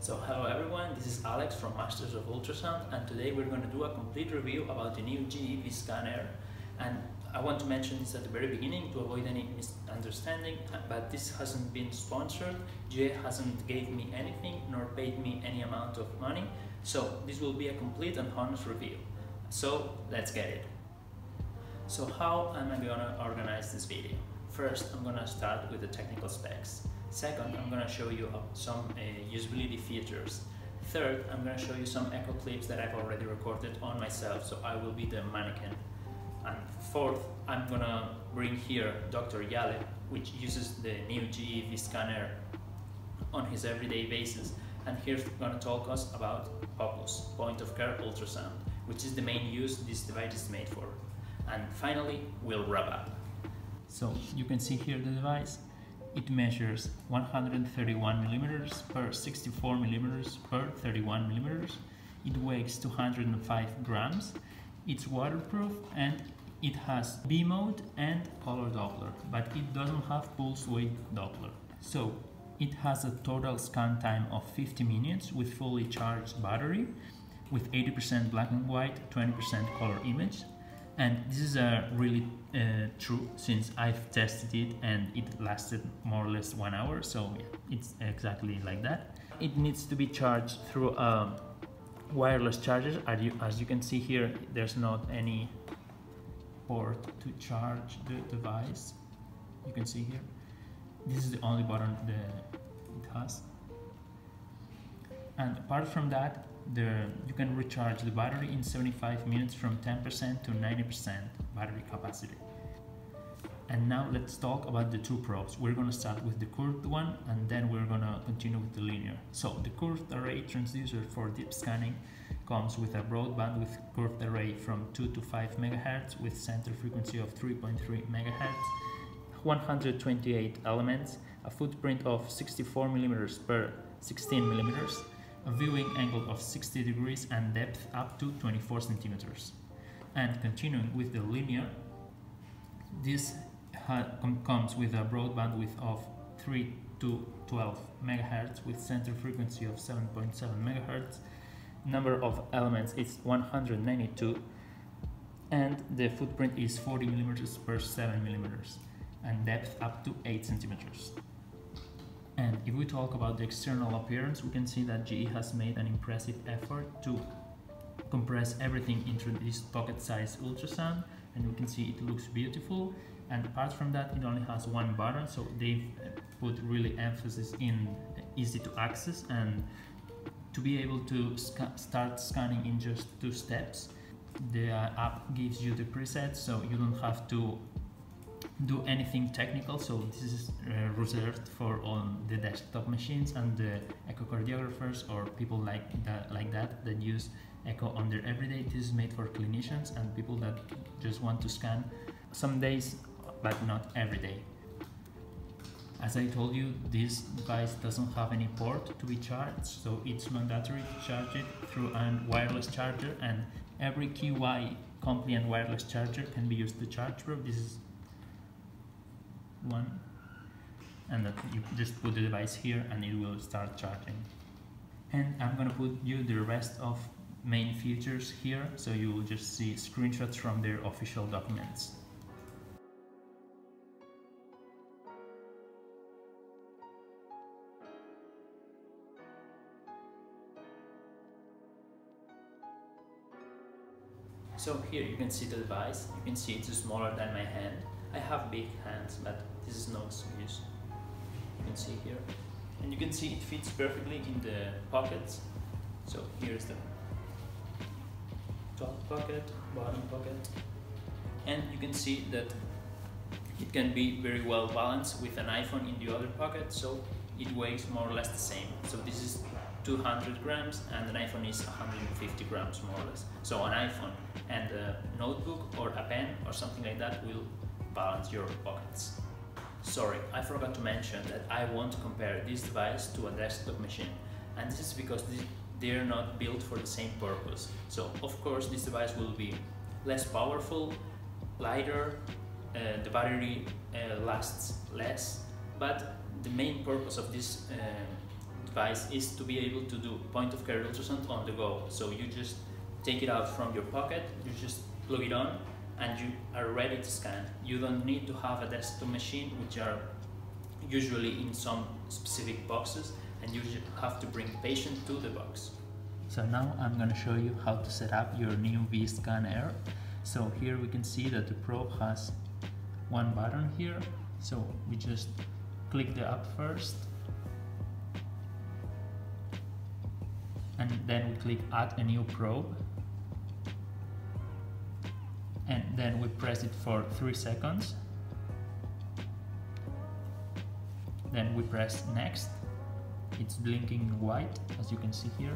So hello everyone, this is Alex from Masters of Ultrasound, and today we're going to do a complete review about the new GE Vscan. And I want to mention this at the very beginning to avoid any misunderstanding, but this hasn't been sponsored. GE hasn't gave me anything nor paid me any amount of money, so this will be a complete and honest review. So let's get it. So how am I going to organize this video? First, I'm going to start with the technical specs. Second, I'm going to show you some usability features. Third, I'm going to show you some echo clips that I've already recorded on myself, so I will be the mannequin. And fourth, I'm going to bring here Dr. Yale, which uses the new GE Vscan on his everyday basis, and he's going to talk us about pocus, point of care ultrasound, which is the main use this device is made for. And finally, we'll wrap up. So you can see here the device. It measures 131 millimeters per 64 millimeters per 31 millimeters. It weighs 205 grams. It's waterproof and it has B mode and color Doppler, but it doesn't have pulse width Doppler. So it has a total scan time of 50 minutes with fully charged battery, with 80% black and white, 20% color image. And this is really true, since I've tested it and it lasted more or less 1 hour, so yeah, it's exactly like that. It needs to be charged through a wireless charger. As you can see here, there's not any port to charge the device. You can see here, this is the only button it has. And apart from that, you can recharge the battery in 75 minutes from 10% to 90% battery capacity. And now let's talk about the two probes. We're going to start with the curved one, and then we're going to continue with the linear. So the curved array transducer for deep scanning comes with a broadband with curved array from 2 to 5 MHz with center frequency of 3.3 MHz, 128 elements, a footprint of 64 millimeters per 16 millimeters, a viewing angle of 60 degrees and depth up to 24 centimeters. And continuing with the linear, this comes with a broadband width of 3 to 12 MHz with center frequency of 7.7 MHz. Number of elements is 192 and the footprint is 40 millimeters per 7 millimeters and depth up to 8 centimeters. And if we talk about the external appearance, we can see that GE has made an impressive effort to compress everything into this pocket-sized ultrasound, and we can see it looks beautiful. And apart from that, it only has one button, so they've put really emphasis in easy to access and to be able to start scanning in just 2 steps. The app gives you the presets, so you don't have to do anything technical, so this is reserved for on the desktop machines and the echocardiographers or people like that use echo on their everyday. This is made for clinicians and people that just want to scan some days but not every day. As I told you, this device doesn't have any port to be charged, so it's mandatory to charge it through a wireless charger, and every QI compliant wireless charger can be used to charge probe. This is one, and that you just put the device here and it will start charging. And I'm gonna put you the rest of main features here, so you will just see screenshots from their official documents. So here you can see the device. You can see it's smaller than my hand. I have big hands, but this is no excuse. You can see here. And you can see it fits perfectly in the pockets. So here's the top pocket, bottom pocket. And you can see that it can be very well balanced with an iPhone in the other pocket, so it weighs more or less the same. So this is 200 grams and an iPhone is 150 grams more or less. So an iPhone and a notebook or a pen or something like that will balance your pockets. Sorry, I forgot to mention that I won't compare this device to a desktop machine, and this is because they're not built for the same purpose. So of course this device will be less powerful, lighter, the battery lasts less, but the main purpose of this device is to be able to do point of care ultrasound on the go. So you just take it out from your pocket, you just plug it on, and you are ready to scan. You don't need to have a desktop machine, which are usually in some specific boxes, and you just have to bring the patient to the box. So now I'm going to show you how to set up your new Vscan Air. So here we can see that the probe has one button here. So we just click the app first, and then we click add a new probe, and then we press it for 3 seconds. Then we press next. It's blinking white, as you can see here.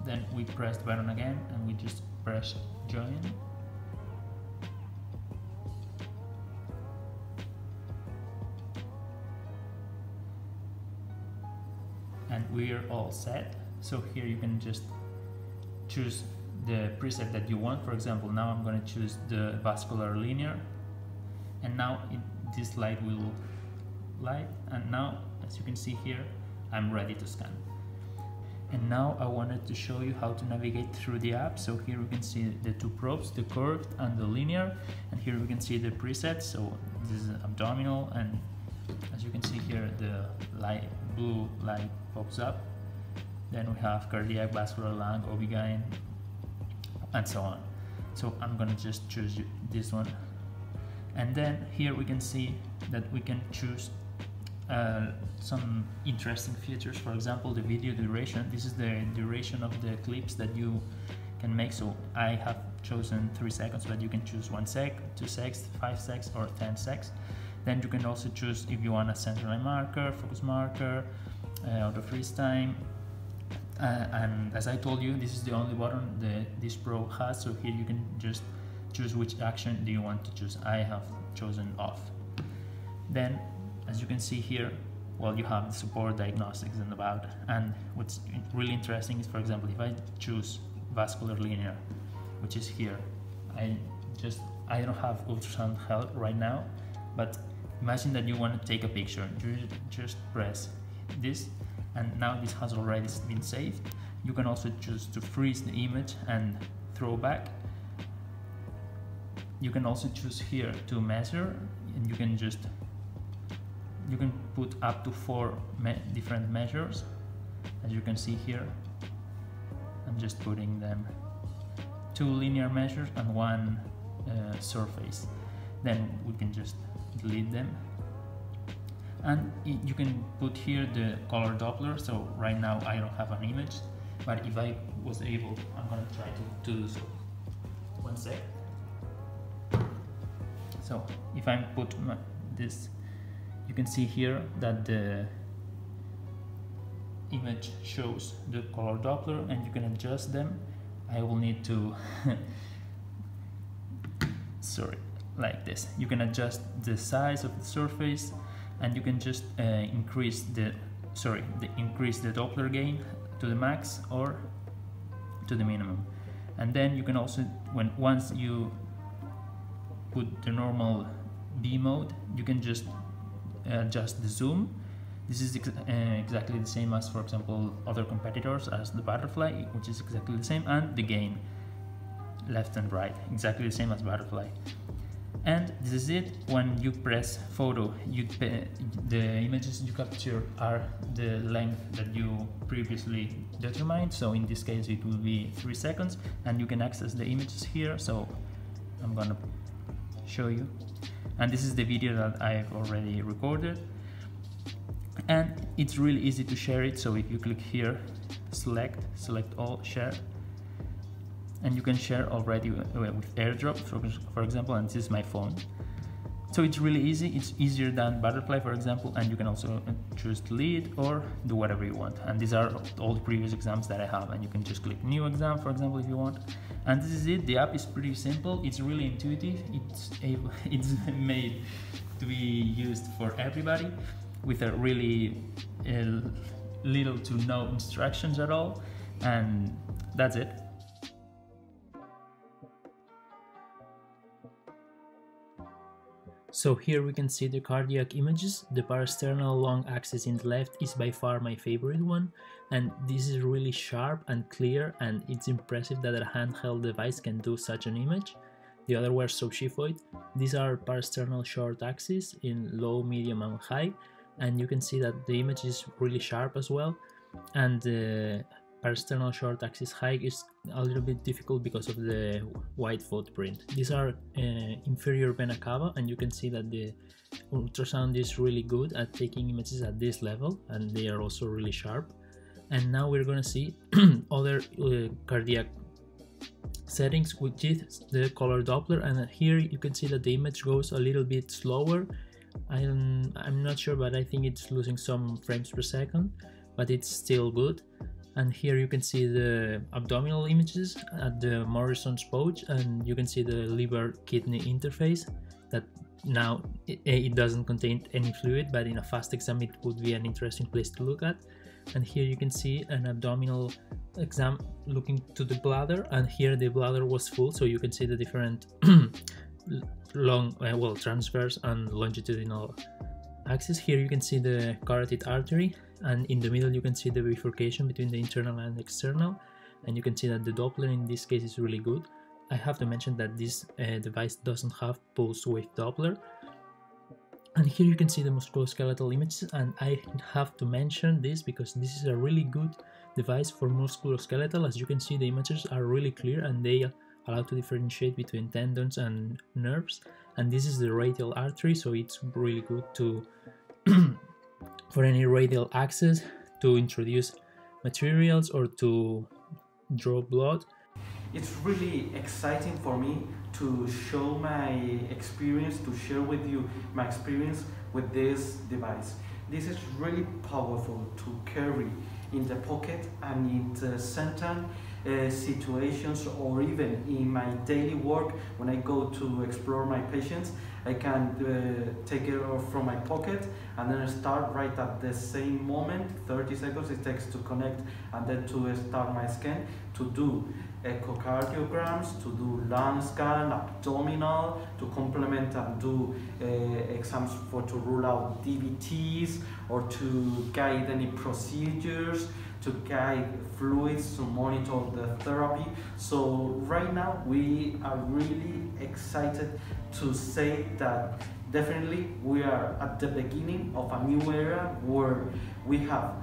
Then we press the button again and we just press join. And we are all set. So here you can just choose the preset that you want. For example, now I'm going to choose the vascular linear, and now this light will light, and now as you can see here I'm ready to scan. And now I wanted to show you how to navigate through the app. So here we can see the two probes, the curved and the linear, and here we can see the presets. So this is abdominal, and as you can see here the blue light pops up. Then we have cardiac, vascular, lung, OB/GYN, and so on. So I'm gonna just choose this one, and then here we can see that we can choose some interesting features. For example, the video duration. This is the duration of the clips that you can make. So I have chosen 3 seconds, but you can choose 1 sec, 2 seconds, 5 seconds, or 10 seconds. Then you can also choose if you want a centerline marker, focus marker, auto freeze time. And as I told you, this is the only button this probe has. So here you can just choose which action do you want to choose. I have chosen off. Then, as you can see here, well, you have the support, diagnostics, and about. And what's really interesting is, for example, if I choose vascular linear, which is here, I don't have ultrasound help right now, but imagine that you want to take a picture. You just press this, and now this has already been saved. You can also choose to freeze the image and throw back. You can also choose here to measure, and you can put up to 4 different measures. As you can see here, I'm just putting them 2 linear measures and 1 surface. Then we can just delete them. And you can put here the color Doppler. So right now I don't have an image, but if I was able, I'm gonna try to do so. 1 sec. So if I put this, you can see here that the image shows the color Doppler, and you can adjust them. I will need to sorry, like this. You can adjust the size of the surface, and you can just increase the Doppler gain to the max or to the minimum. And then you can also, once you put the normal B mode, you can just adjust the zoom. This is exactly the same as, for example, other competitors, as the butterfly, which is exactly the same, and the gain left and right, exactly the same as butterfly. And this is it. When you press photo, the images you capture are the length that you previously determined. So in this case it will be 3 seconds, and you can access the images here. So I'm gonna show you, and this is the video that I've already recorded, and it's really easy to share it. So if you click here, select all, share, and you can share already with AirDrop, for example, and this is my phone. So it's really easy. It's easier than Butterfly, for example, and you can also choose to lead or do whatever you want. And these are all the previous exams that I have, and you can just click new exam, for example, if you want. And this is it. The app is pretty simple. It's really intuitive. It's made to be used for everybody with a really little to no instructions at all, and that's it. So here we can see the cardiac images. The parasternal long axis in the left is by far my favorite one, and this is really sharp and clear, and it's impressive that a handheld device can do such an image. The other were subxiphoid. These are parasternal short axis in low, medium and high, and you can see that the image is really sharp as well, and the parasternal short axis high is a little bit difficult because of the wide footprint. These are inferior vena cava, and you can see that the ultrasound is really good at taking images at this level, and they are also really sharp. And now we're gonna see other cardiac settings, which is the color Doppler, and here you can see that the image goes a little bit slower. I'm not sure, but I think it's losing some frames per second, but it's still good. And here you can see the abdominal images at the Morrison's pouch, and you can see the liver-kidney interface that now it doesn't contain any fluid, but in a fast exam it would be an interesting place to look at. And here you can see an abdominal exam looking to the bladder, and here the bladder was full, so you can see the different transverse and longitudinal axis. Here you can see the carotid artery, and in the middle you can see the bifurcation between the internal and external, and you can see that the Doppler in this case is really good. I have to mention that this device doesn't have pulse wave Doppler. And here you can see the musculoskeletal images, and I have to mention this because this is a really good device for musculoskeletal. As you can see, the images are really clear and they allow to differentiate between tendons and nerves, and this is the radial artery, so it's really good to for any radial access, to introduce materials or to draw blood. It's really exciting for me to show my experience, to share with you my experience with this device. This is really powerful to carry in the pocket and in certain situations, or even in my daily work when I go to explore my patients. I can take it from my pocket and then start right at the same moment. 30 seconds it takes to connect and then to start my scan, to do echocardiograms, to do lung scan, abdominal, to complement and do exams to rule out DVTs, or to guide any procedures, to guide fluids, to monitor the therapy. So right now we are really excited to say that definitely we are at the beginning of a new era where we have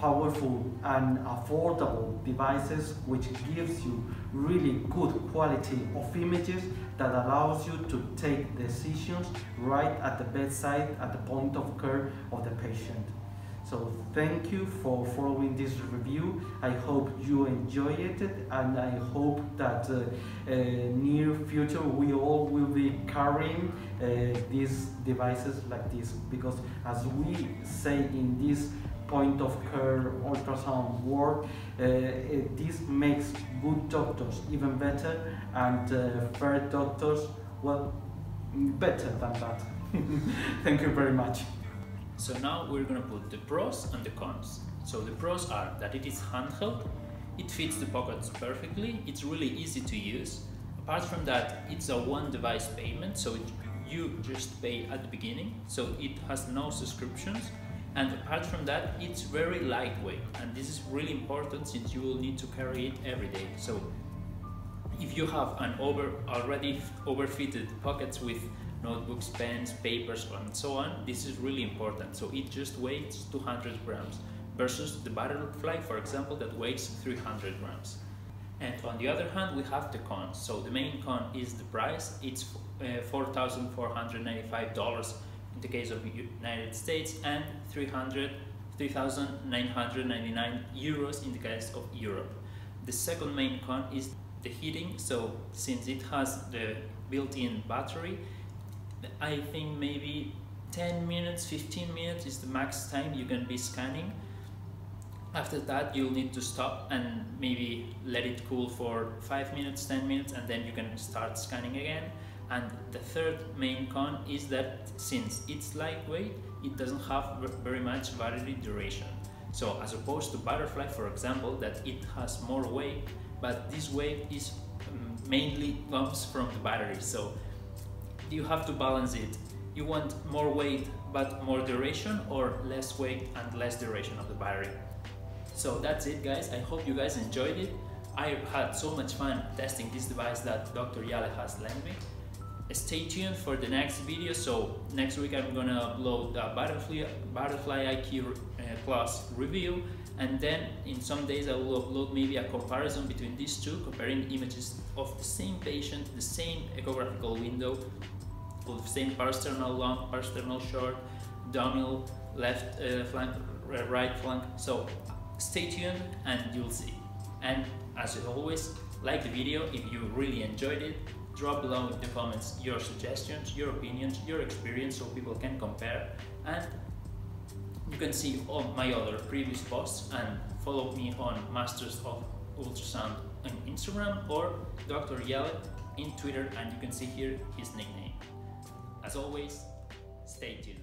powerful and affordable devices which gives you really good quality of images that allows you to take decisions right at the bedside, at the point of care of the patient. So thank you for following this review. I hope you enjoyed it, and I hope that near future we all will be carrying these devices like this, because as we say in this point of care ultrasound work, this makes good doctors even better, and fair doctors, well, better than that. Thank you very much. So now we're gonna put the pros and the cons. So the pros are that it is handheld, it fits the pockets perfectly, it's really easy to use. Apart from that, it's a one device payment, so you just pay at the beginning, so it has no subscriptions. And apart from that, it's very lightweight, and this is really important since you will need to carry it every day. So if you have an already overfitted pockets with notebooks, pens, papers, and so on, this is really important. So it just weighs 200 grams versus the butterfly, for example, that weighs 300 grams. And on the other hand, we have the cons. So the main con is the price. It's $4,495 in the case of the United States, and 3,999 euros in the case of Europe. The second main con is the heating. So since it has the built-in battery, I think maybe 10 minutes, 15 minutes is the max time you can be scanning. After that, you'll need to stop and maybe let it cool for 5 minutes, 10 minutes, and then you can start scanning again. And the third main con is that since it's lightweight, it doesn't have very much battery duration. So as opposed to butterfly, for example, that it has more weight, but this weight is mainly comes from the battery. So you have to balance it. You want more weight but more duration, or less weight and less duration of the battery. So that's it, guys. I hope you guys enjoyed it. I had so much fun testing this device that Dr. Yale has lent me. Stay tuned for the next video. So next week I'm gonna upload the butterflyiq Plus review, and then in some days I will upload maybe a comparison between these two, comparing images of the same patient, the same echographical window, with the same parasternal long, parasternal short, abdominal, left flank, right flank. So stay tuned and you'll see. And as always, like the video if you really enjoyed it. Drop below in the comments your suggestions, your opinions, your experience, so people can compare. And you can see all my other previous posts and follow me on Masters of Ultrasound on Instagram or Dr. Yale in Twitter, and you can see here his nickname. As always, stay tuned.